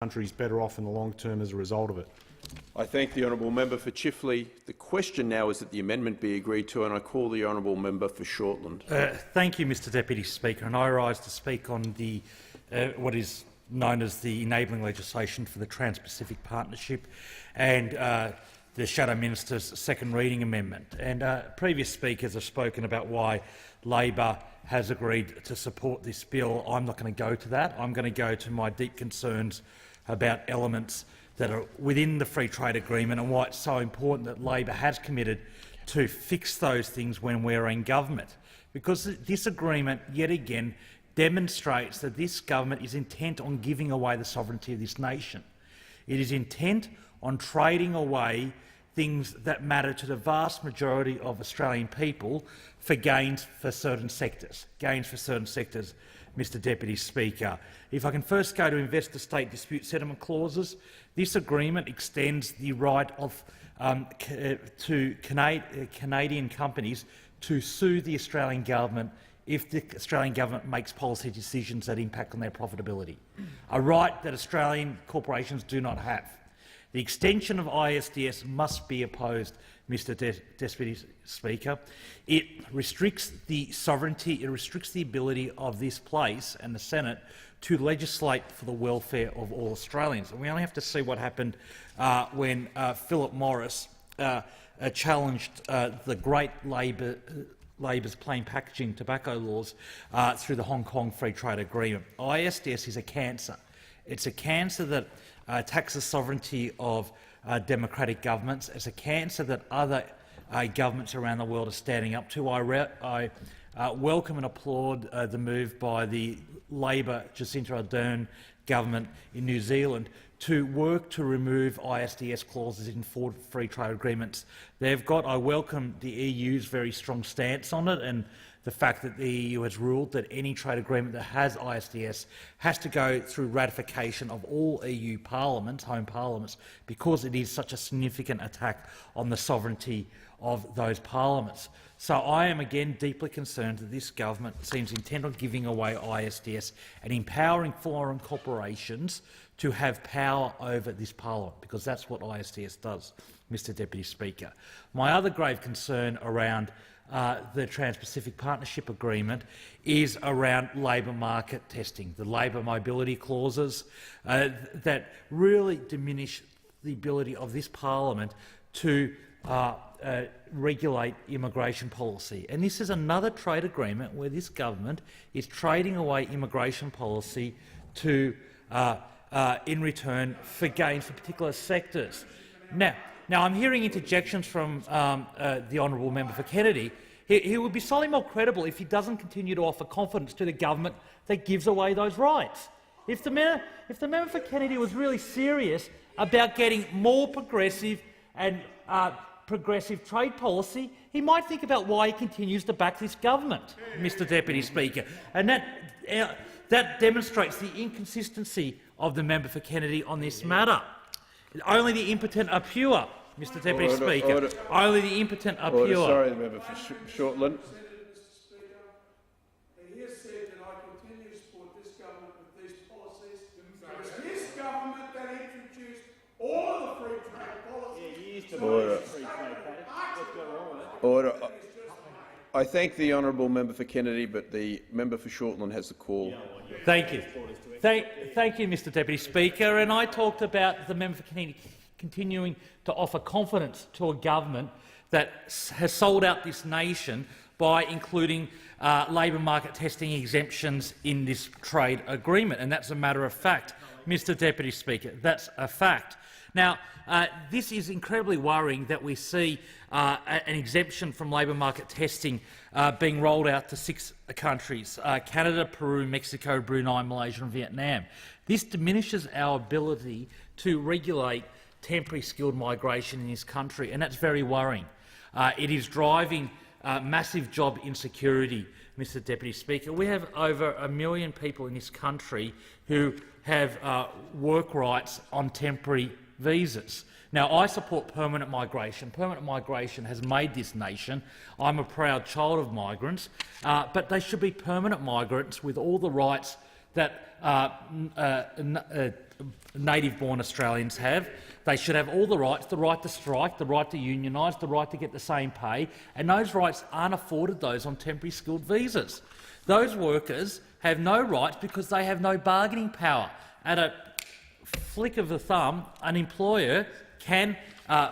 country is better off in the long term as a result of it. I thank the honourable member for Chifley. The question now is that the amendment be agreed to, and I call the honourable member for Shortland. Thank you, Mr Deputy Speaker, and I rise to speak on the what is known as the enabling legislation for the Trans-Pacific Partnership and the Shadow Minister's second reading amendment. And previous speakers have spoken about why Labor has agreed to support this bill. I'm not going to go to that. I'm going to go to my deep concerns about elements that are within the free trade agreement and why it's so important that Labor has committed to fix those things when we're in government. Because this agreement, yet again, demonstrates that this government is intent on giving away the sovereignty of this nation. It is intent on trading away things that matter to the vast majority of Australian people for gains for certain sectors. Mr Deputy Speaker. If I can first go to investor-state dispute settlement clauses, this agreement extends the right of to Canadian companies to sue the Australian government if the Australian government makes policy decisions that impact on their profitability, a right that Australian corporations do not have. The extension of ISDS must be opposed, Mr Deputy Speaker. It restricts the sovereignty, it restricts the ability of this place and the Senate to legislate for the welfare of all Australians. And we only have to see what happened when Philip Morris challenged the great Labor's plain packaging tobacco laws through the Hong Kong Free Trade Agreement. ISDS is a cancer. It's a cancer that attacks the sovereignty of democratic governments. It's a cancer that other governments around the world are standing up to. I welcome and applaud the move by the Labor Jacinda Ardern government in New Zealand to work to remove ISDS clauses in free trade agreements they've got. I welcome the EU's very strong stance on it and the fact that the EU has ruled that any trade agreement that has ISDS has to go through ratification of all EU parliaments, home parliaments, because it is such a significant attack on the sovereignty of those parliaments. So I am again deeply concerned that this government seems intent on giving away ISDS and empowering foreign corporations to have power over this parliament, because that's what ISDS does, Mr Deputy Speaker. My other grave concern around the Trans-Pacific Partnership Agreement is around labour market testing, the labour mobility clauses that really diminish the ability of this parliament to regulate immigration policy. And this is another trade agreement where this government is trading away immigration policy to, in return for gains for particular sectors. Now, I'm hearing interjections from the honourable member for Kennedy. He would be slightly more credible if he doesn't continue to offer confidence to the government that gives away those rights. If the member for Kennedy was really serious about getting more progressive and progressive trade policy, he might think about why he continues to back this government, Mr Deputy Speaker. And that demonstrates the inconsistency of the member for Kennedy on this matter. Only the impotent are pure, Mr Deputy Speaker. Only the impotent are pure. Sorry, the member for Shortland. He has said that I continue to support this government with these policies. It was his government that introduced all the free trade policies. Order. I thank the honourable member for Kennedy, but the member for Shortland has the call. Thank you. Thank you, Mr Deputy Speaker. And I talked about the member for Kennedy continuing to offer confidence to a government that has sold out this nation by including labour market testing exemptions in this trade agreement. And that's a matter of fact, Mr Deputy Speaker. That's a fact. Now, this is incredibly worrying that we see an exemption from labour market testing being rolled out to 6 countries: Canada, Peru, Mexico, Brunei, Malaysia and Vietnam. This diminishes our ability to regulate temporary skilled migration in this country, and that's very worrying. It is driving massive job insecurity, Mr Deputy Speaker. We have over 1 million people in this country who have work rights on temporary visas. Now, I support permanent migration. Permanent migration has made this nation. I'm a proud child of migrants, but they should be permanent migrants with all the rights that native-born Australians have. They should have all the rights: the right to strike, the right to unionise, the right to get the same pay, and those rights aren't afforded those on temporary skilled visas. Those workers have no rights because they have no bargaining power. At a flick of the thumb, an employer can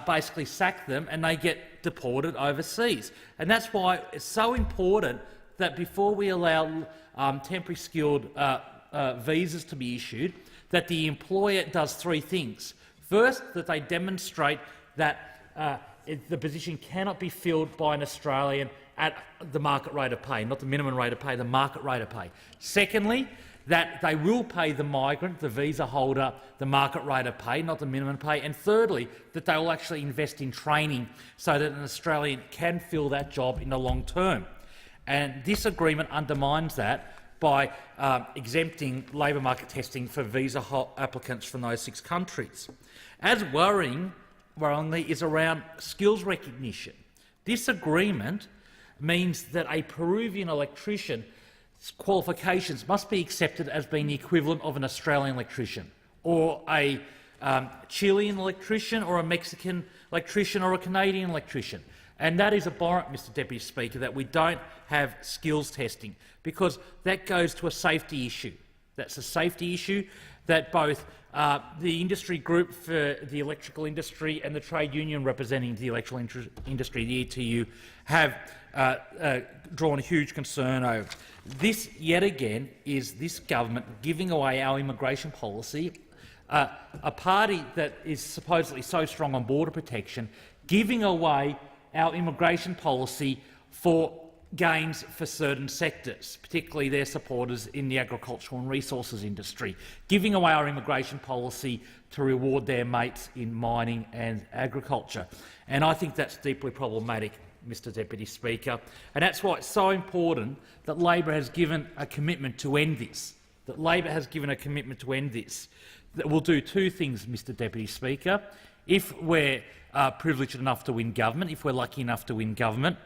basically sack them and they get deported overseas. And that's why it's so important that before we allow temporary skilled visas to be issued, that the employer does three things. First, that they demonstrate that the position cannot be filled by an Australian at the market rate of pay, not the minimum rate of pay, the market rate of pay. Secondly, that they will pay the migrant, the visa holder, the market rate of pay, not the minimum pay. And thirdly, that they will actually invest in training so that an Australian can fill that job in the long term. And this agreement undermines that by exempting labour market testing for visa applicants from those 6 countries. As worryingly is around skills recognition. This agreement means that a Peruvian electrician's qualifications must be accepted as being the equivalent of an Australian electrician, or a Chilean electrician, or a Mexican electrician, or a Canadian electrician. And that is abhorrent, Mr Deputy Speaker, that we don't have skills testing, because that goes to a safety issue. That's a safety issue that both the industry group for the electrical industry and the trade union representing the electrical industry, the ETU, have drawn huge concern over. This, yet again, is this government giving away our immigration policy, a party that is supposedly so strong on border protection, giving away our immigration policy for gains for certain sectors, particularly their supporters in the agricultural and resources industry, giving away our immigration policy to reward their mates in mining and agriculture. And I think that's deeply problematic, Mr Deputy Speaker, and that's why it's so important that Labor has given a commitment to end this. That we'll do 2 things, Mr Deputy Speaker. If we're privileged enough to win government, if we're lucky enough to win government,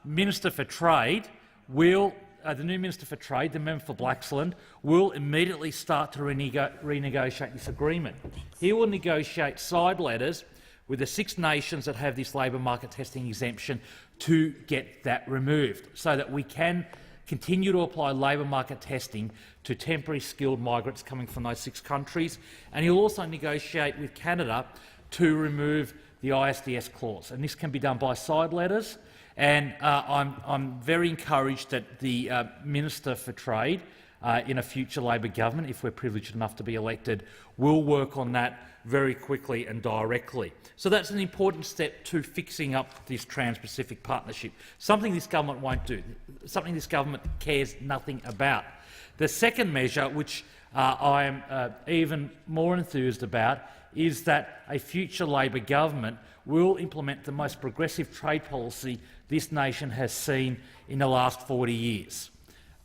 Minister for Trade will, the new Minister for Trade, the member for Blaxland, will immediately start to renegotiate this agreement. He will negotiate side letters with the 6 nations that have this labour market testing exemption to get that removed, so that we can continue to apply labour market testing to temporary skilled migrants coming from those 6 countries. And he'll also negotiate with Canada to remove the ISDS clause. And this can be done by side letters. And I'm very encouraged that the Minister for Trade in a future Labor government, if we're privileged enough to be elected, will work on that very quickly and directly. So that's an important step to fixing up this Trans-Pacific Partnership, something this government won't do, something this government cares nothing about. The second measure, which I am even more enthused about, is that a future Labor government will implement the most progressive trade policy this nation has seen in the last 40 years.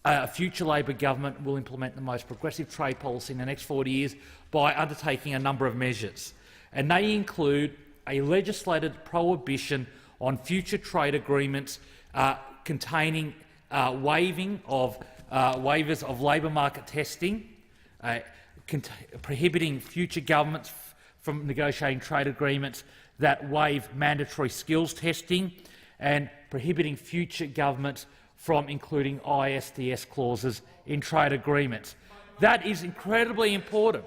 A future Labor government will implement the most progressive trade policy in the next 40 years by undertaking a number of measures, and they include a legislated prohibition on future trade agreements containing waivers of labour market testing, prohibiting future governments from negotiating trade agreements that waive mandatory skills testing, and prohibiting future governments from including ISDS clauses in trade agreements. That is incredibly important.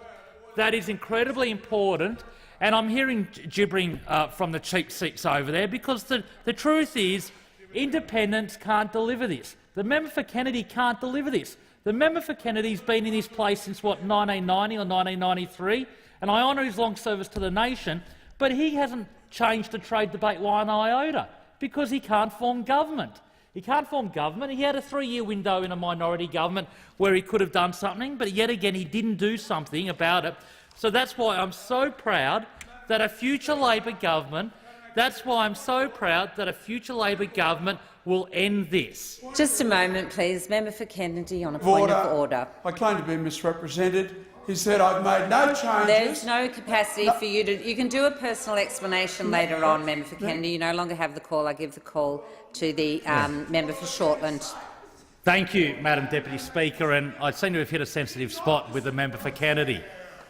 That is incredibly important, and I'm hearing gibbering from the cheap seats over there, because the truth is independents can't deliver this. The member for Kennedy can't deliver this. The member for Kennedy's been in this place since, what, 1990 or 1993, and I honour his long service to the nation, but he hasn't changed the trade debate one iota, because he can't form government. He can't form government. He had a 3-year window in a minority government where he could have done something, but yet again he didn't do something about it. So that's why I'm so proud that a future Labor government will end this. Just a moment, please. Member for Kennedy on a point of order. I claim to be misrepresented. He said I've made no changes. There's no capacity for you to— you can do a personal explanation later on, Member for Kennedy. You no longer have the call. I give the call to the member for Shortland. Thank you, Madam Deputy Speaker, and I seem to have hit a sensitive spot with the member for Kennedy.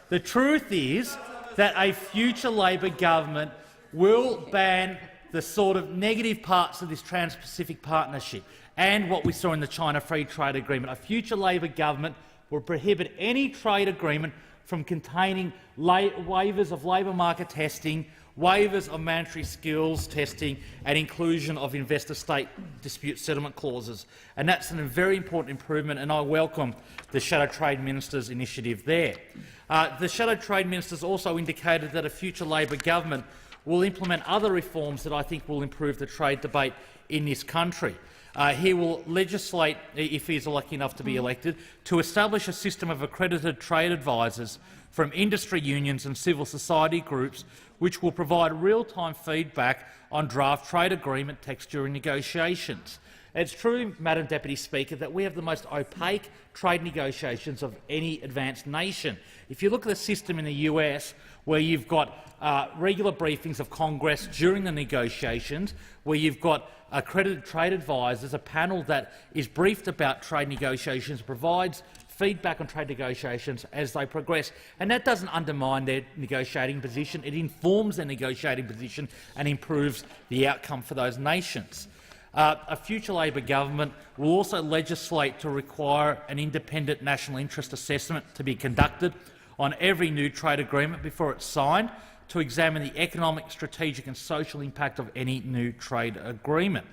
The truth is that a future Labor government will ban the sort of negative parts of this Trans-Pacific Partnership and what we saw in the China Free Trade Agreement. A future Labor government will prohibit any trade agreement from containing waivers of labour market testing, waivers of mandatory skills testing and inclusion of investor-state dispute settlement clauses. And that's a very important improvement, and I welcome the Shadow Trade Minister's initiative there. The Shadow Trade Minister's also indicated that a future Labor government will implement other reforms that I think will improve the trade debate in this country. He will legislate, if he is lucky enough to be elected, to establish a system of accredited trade advisors from industry unions and civil society groups which will provide real-time feedback on draft trade agreement text during negotiations. It's true, Madam Deputy Speaker, that we have the most opaque trade negotiations of any advanced nation. If you look at the system in the US, where you've got regular briefings of Congress during the negotiations, where you've got accredited trade advisors, a panel that is briefed about trade negotiations, provides feedback on trade negotiations as they progress, and that doesn't undermine their negotiating position. It informs their negotiating position and improves the outcome for those nations. A future Labor government will also legislate to require an independent national interest assessment to be conducted on every new trade agreement before it's signed, to examine the economic, strategic and social impact of any new trade agreement.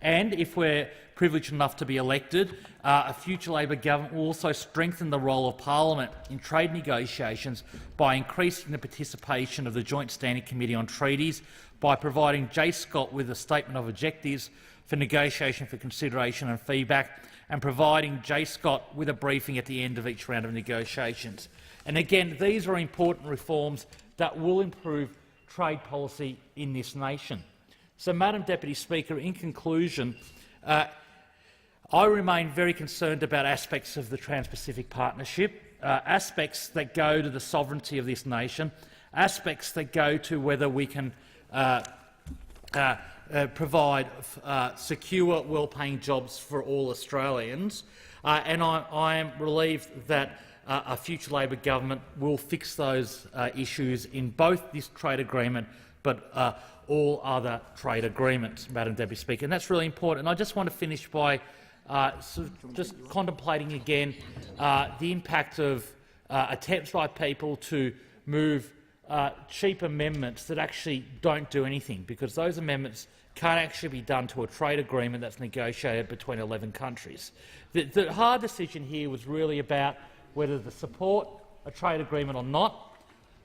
And if we're privileged enough to be elected, a future Labor government will also strengthen the role of Parliament in trade negotiations by increasing the participation of the Joint Standing Committee on Treaties, by providing JSCOT with a statement of objectives for negotiation for consideration and feedback, and providing JSCOT with a briefing at the end of each round of negotiations. And again, these are important reforms that will improve trade policy in this nation. So, Madam Deputy Speaker, in conclusion, I remain very concerned about aspects of the Trans-Pacific Partnership, aspects that go to the sovereignty of this nation, aspects that go to whether we can provide secure, well-paying jobs for all Australians. And I am relieved that a future Labor government will fix those issues in both this trade agreement but all other trade agreements, Madam Deputy Speaker. And that's really important. And I just want to finish by just contemplating again the impact of attempts by people to move cheap amendments that actually don't do anything, because those amendments can't actually be done to a trade agreement that's negotiated between 11 countries. The hard decision here was really about whether to support a trade agreement or not,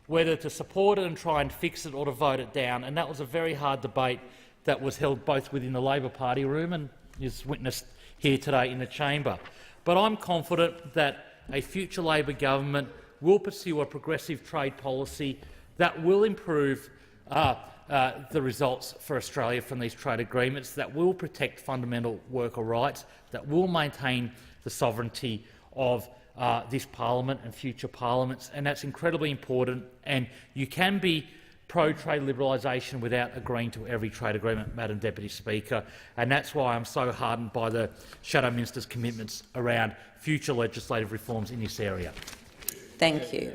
whether to support it and try and fix it or to vote it down, and that was a very hard debate that was held both within the Labor Party room and is witnessed here today in the chamber. But I'm confident that a future Labor government will pursue a progressive trade policy that will improve the results for Australia from these trade agreements, that will protect fundamental worker rights, that will maintain the sovereignty of this parliament and future parliaments, and that's incredibly important. And you can be pro-trade liberalisation without agreeing to every trade agreement, Madam Deputy Speaker, and that's why I'm so heartened by the Shadow Minister's commitments around future legislative reforms in this area. Thank you.